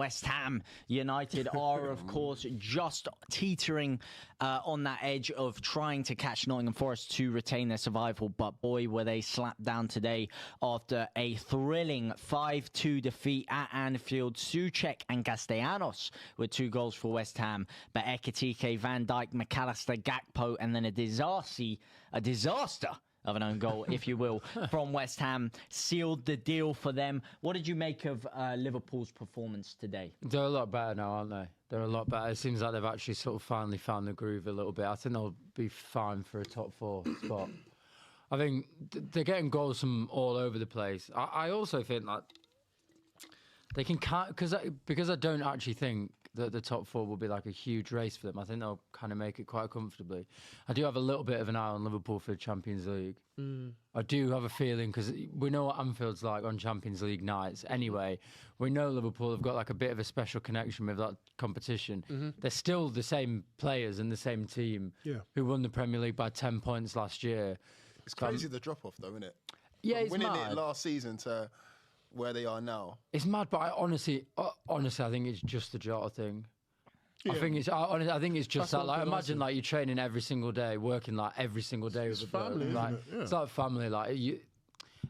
West Ham United are, of course, just teetering on that edge of trying to catch Nottingham Forest to retain their survival. But boy, were they slapped down today after a thrilling 5-2 defeat at Anfield. Souček and Castellanos with 2 goals for West Ham. But Ekitike, Van Dijk, McAllister, Gakpo, and then a disaster of an own goal, if you will, from West Ham sealed the deal for them. What did you make of Liverpool's performance today? They're a lot better now, aren't they? They're a lot better. It seems like they've actually sort of finally found the groove a little bit. I think they'll be fine for a top 4 spot. I think they're getting goals from all over the place. I also think that they can, because I don't actually think that the top 4 will be like a huge race for them. I think they'll kind of make it quite comfortably. I do have a little bit of an eye on Liverpool for the Champions League. I do have a feeling, because we know what Anfield's like on Champions League nights. Anyway, we know Liverpool have got like a bit of a special connection with that competition. They're still the same players and the same team who won the Premier League by 10 points last year. It's crazy the drop-off though, isn't it? Yeah, it's winning mad. it last season to where they are now. It's mad, but I honestly, I think it's just the Jota thing. Yeah. I think it's just that. Like, imagine like you're training every single day, working like every single day with a family. Like, it's like family. Like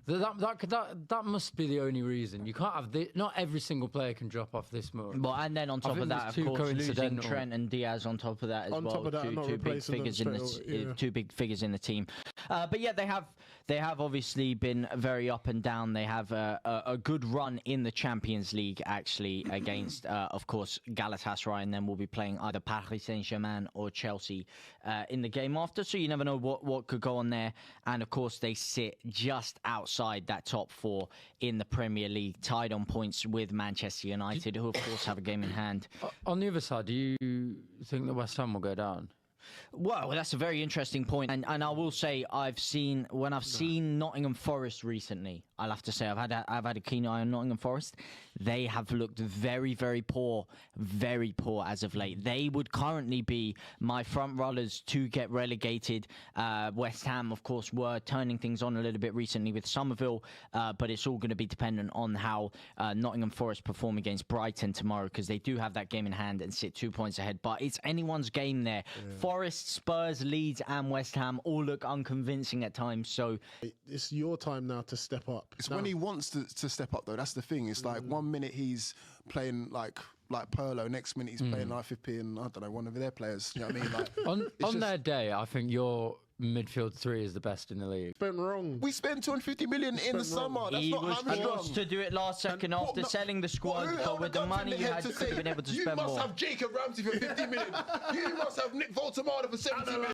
that must be the only reason. You can't have not every single player can drop off this much. Well, and then on top of that, of course, losing Trent and Diaz on top of that as well. On top of that, two big figures in the 2 big figures in the team. But yeah, they have obviously been very up and down. They have a good run in the Champions League actually against, of course, Galatasaray, and then we'll be playing either Paris Saint-Germain or Chelsea in the game after. So you never know what could go on there. And of course, they sit just outside that top 4 in the Premier League, tied on points with Manchester United, who of course have a game in hand. On the other side, do you think that West Ham will go down? Well, that's a very interesting point. And I will say, I've seen Nottingham Forest recently, I'll have to say, I've had a keen eye on Nottingham Forest. They have looked very, very poor as of late. They would currently be my front runners to get relegated. West Ham, of course, were turning things on a little bit recently with Somerville, but it's all going to be dependent on how Nottingham Forest perform against Brighton tomorrow, because they do have that game in hand and sit 2 points ahead. But it's anyone's game there. Yeah. Forest, Spurs, Leeds and West Ham all look unconvincing at times. So it's your time now to step up. It's when he wants to step up, though. That's the thing. It's like 1 minute he's playing like Pirlo, next minute he's playing like Fippi and I don't know, one of their players. You know what I mean? Like, on their day, I think your midfield 3 is the best in the league. Spent wrong. We spent 250 million in the summer. That's he not was hamstrung. forced to do it last second after selling the squad, but with the money you had, you could have been able to spend more. You must have Jacob Ramsey for 50 million. You must have Nick Voltemada for 70 million.